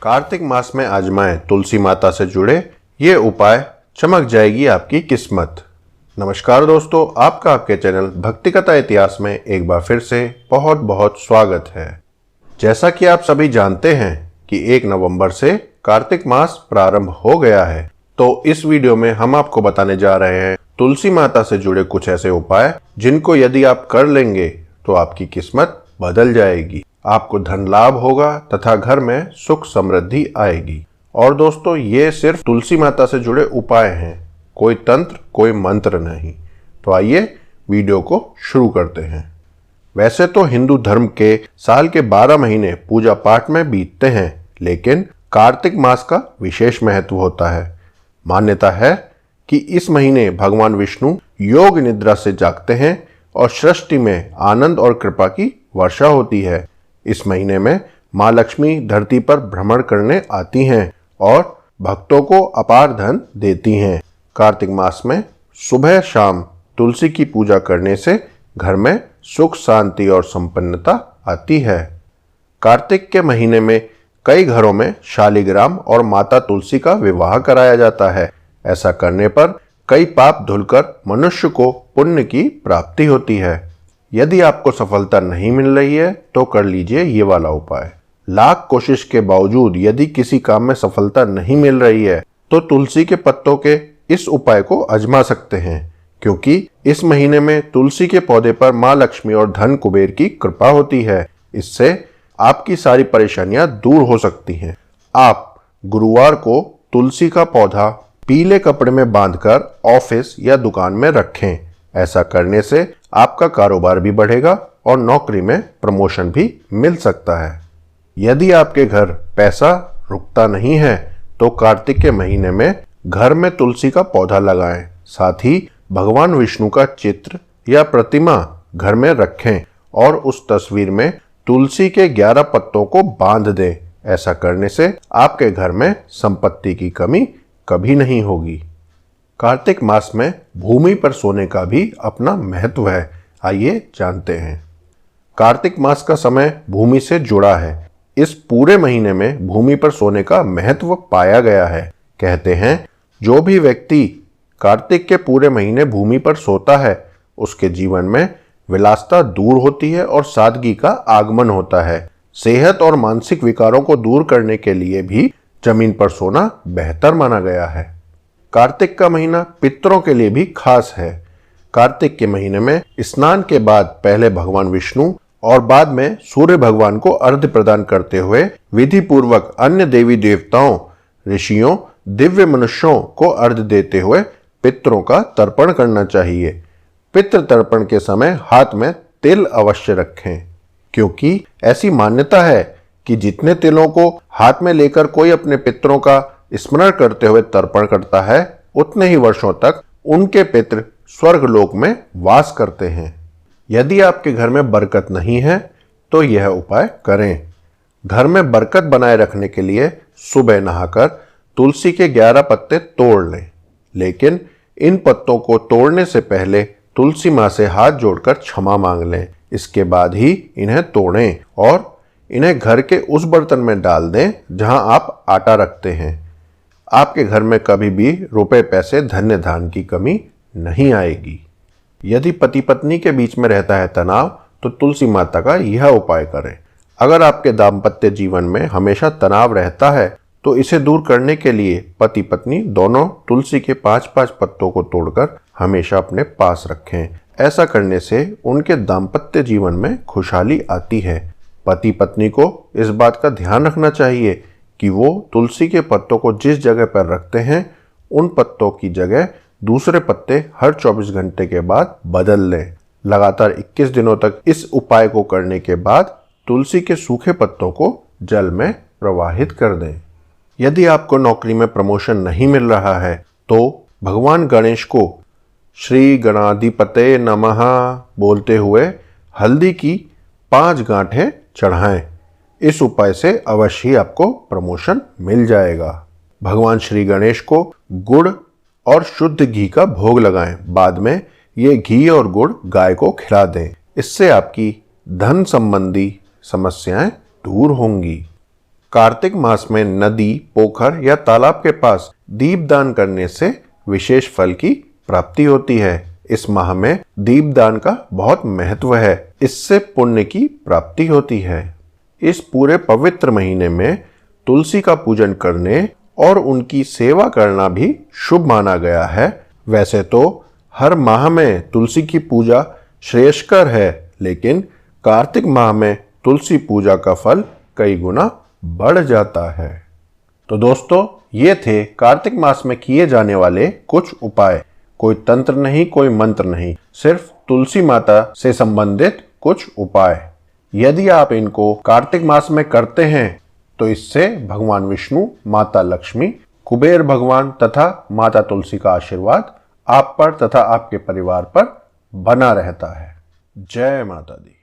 कार्तिक मास में आजमाएं तुलसी माता से जुड़े ये उपाय, चमक जाएगी आपकी किस्मत। नमस्कार दोस्तों, आपका आपके चैनल भक्ति कथा इतिहास में एक बार फिर से बहुत बहुत स्वागत है। जैसा कि आप सभी जानते हैं कि 1 नवंबर से कार्तिक मास प्रारंभ हो गया है, तो इस वीडियो में हम आपको बताने जा रहे हैं तुलसी माता से जुड़े कुछ ऐसे उपाय जिनको यदि आप कर लेंगे तो आपकी किस्मत बदल जाएगी, आपको धन लाभ होगा तथा घर में सुख समृद्धि आएगी। और दोस्तों, ये सिर्फ तुलसी माता से जुड़े उपाय हैं, कोई तंत्र कोई मंत्र नहीं। तो आइए वीडियो को शुरू करते हैं। वैसे तो हिंदू धर्म के साल के 12 महीने पूजा पाठ में बीतते हैं, लेकिन कार्तिक मास का विशेष महत्व होता है। मान्यता है कि इस महीने भगवान विष्णु योग निद्रा से जागते हैं और सृष्टि में आनंद और कृपा की वर्षा होती है। इस महीने में माँ लक्ष्मी धरती पर भ्रमण करने आती हैं और भक्तों को अपार धन देती हैं। कार्तिक मास में सुबह शाम तुलसी की पूजा करने से घर में सुख शांति और संपन्नता आती है। कार्तिक के महीने में कई घरों में शालिग्राम और माता तुलसी का विवाह कराया जाता है। ऐसा करने पर कई पाप धुलकर मनुष्य को पुण्य की प्राप्ति होती है। यदि आपको सफलता नहीं मिल रही है तो कर लीजिए ये वाला उपाय। लाख कोशिश के बावजूद यदि किसी काम में सफलता नहीं मिल रही है तो तुलसी के पत्तों के इस उपाय को आजमा सकते हैं, क्योंकि इस महीने में तुलसी के पौधे पर माँ लक्ष्मी और धन कुबेर की कृपा होती है। इससे आपकी सारी परेशानियां दूर हो सकती हैं। आप गुरुवार को तुलसी का पौधा पीले कपड़े में बांधकर ऑफिस या दुकान में रखें। ऐसा करने से आपका कारोबार भी बढ़ेगा और नौकरी में प्रमोशन भी मिल सकता है। यदि आपके घर पैसा रुकता नहीं है तो कार्तिक के महीने में घर में तुलसी का पौधा लगाएं। साथ ही भगवान विष्णु का चित्र या प्रतिमा घर में रखें और उस तस्वीर में तुलसी के 11 पत्तों को बांध दें। ऐसा करने से आपके घर में संपत्ति की कमी कभी नहीं होगी। कार्तिक मास में भूमि पर सोने का भी अपना महत्व है। आइए जानते हैं। कार्तिक मास का समय भूमि से जुड़ा है। इस पूरे महीने में भूमि पर सोने का महत्व पाया गया है। कहते हैं जो भी व्यक्ति कार्तिक के पूरे महीने भूमि पर सोता है उसके जीवन में विलासिता दूर होती है और सादगी का आगमन होता है। सेहत और मानसिक विकारों को दूर करने के लिए भी जमीन पर सोना बेहतर माना गया है। कार्तिक का महीना पितरों के लिए भी खास है। कार्तिक के महीने में स्नान के बाद पहले भगवान विष्णु और बाद में सूर्य भगवान को अर्घ्य प्रदान करते हुए विधि पूर्वक अन्य देवी देवताओं, ऋषियों, दिव्य मनुष्यों को अर्घ्य देते हुए पितरों का तर्पण करना चाहिए। पितृ तर्पण के समय हाथ में तिल अवश्य रखें, क्योंकि ऐसी मान्यता है कि जितने तिलों को हाथ में लेकर कोई अपने पितरों का स्मरण करते हुए तर्पण करता है, उतने ही वर्षों तक उनके पितृ स्वर्गलोक में वास करते हैं। यदि आपके घर में बरकत नहीं है तो यह उपाय करें। घर में बरकत बनाए रखने के लिए सुबह नहाकर तुलसी के 11 पत्ते तोड़ लें, लेकिन इन पत्तों को तोड़ने से पहले तुलसी माँ से हाथ जोड़कर क्षमा मांग लें। इसके बाद ही इन्हें तोड़ें और इन्हें घर के उस बर्तन में डाल दें जहां आप आटा रखते हैं। आपके घर में कभी भी रुपए पैसे धन्य धान की कमी नहीं आएगी। यदि पति पत्नी के बीच में रहता है तनाव तो तुलसी माता का यह उपाय करें। अगर आपके दाम्पत्य जीवन में हमेशा तनाव रहता है तो इसे दूर करने के लिए पति पत्नी दोनों तुलसी के 5-5 पत्तों को तोड़कर हमेशा अपने पास रखें। ऐसा करने से उनके दाम्पत्य जीवन में खुशहाली आती है। पति पत्नी को इस बात का ध्यान रखना चाहिए कि वो तुलसी के पत्तों को जिस जगह पर रखते हैं उन पत्तों की जगह दूसरे पत्ते हर 24 घंटे के बाद बदल लें। लगातार 21 दिनों तक इस उपाय को करने के बाद तुलसी के सूखे पत्तों को जल में प्रवाहित कर दें। यदि आपको नौकरी में प्रमोशन नहीं मिल रहा है तो भगवान गणेश को श्री गणाधिपते नमः बोलते हुए हल्दी की 5 गांठें चढ़ाएं। इस उपाय से अवश्य ही आपको प्रमोशन मिल जाएगा। भगवान श्री गणेश को गुड़ और शुद्ध घी का भोग लगाएं। बाद में ये घी और गुड़ गाय को खिला दें। इससे आपकी धन संबंधी समस्याएं दूर होंगी। कार्तिक मास में नदी, पोखर या तालाब के पास दीपदान करने से विशेष फल की प्राप्ति होती है। इस माह में दीपदान का बहुत महत्व है, इससे पुण्य की प्राप्ति होती है। इस पूरे पवित्र महीने में तुलसी का पूजन करने और उनकी सेवा करना भी शुभ माना गया है। वैसे तो हर माह में तुलसी की पूजा श्रेयस्कर है, लेकिन कार्तिक माह में तुलसी पूजा का फल कई गुना बढ़ जाता है। तो दोस्तों, ये थे कार्तिक मास में किए जाने वाले कुछ उपाय। कोई तंत्र नहीं, कोई मंत्र नहीं, सिर्फ तुलसी माता से संबंधित कुछ उपाय। यदि आप इनको कार्तिक मास में करते हैं तो इससे भगवान विष्णु, माता लक्ष्मी, कुबेर भगवान तथा माता तुलसी का आशीर्वाद आप पर तथा आपके परिवार पर बना रहता है। जय माता दी।